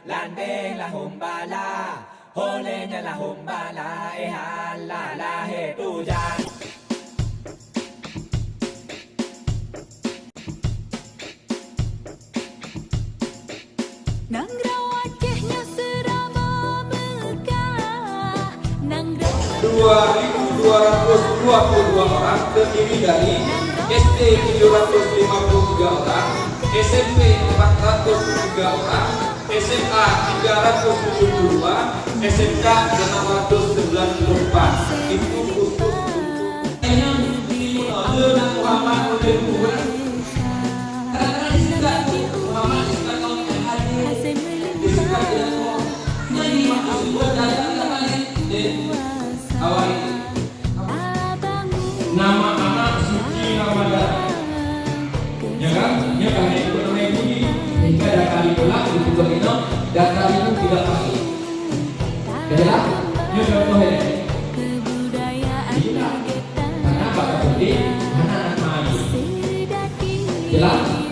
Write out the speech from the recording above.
landeng la humbala, holenya la humbala, hala la he tujan. Nang rawatnya seraba megah, nang 2.222 orang terdiri dari SD 753 orang, SMP 403 orang, SMA 372, SMK 694. Itu khusus nama anak suci Ramadan, ya kan? Ya kan? Itu namanya bunyi. Jika ada kali pulang itu begini, dan kali itu tidak pasti. Ya, ya contoh ini. Bila, karena bapak budi, anak-anak main. Jelas?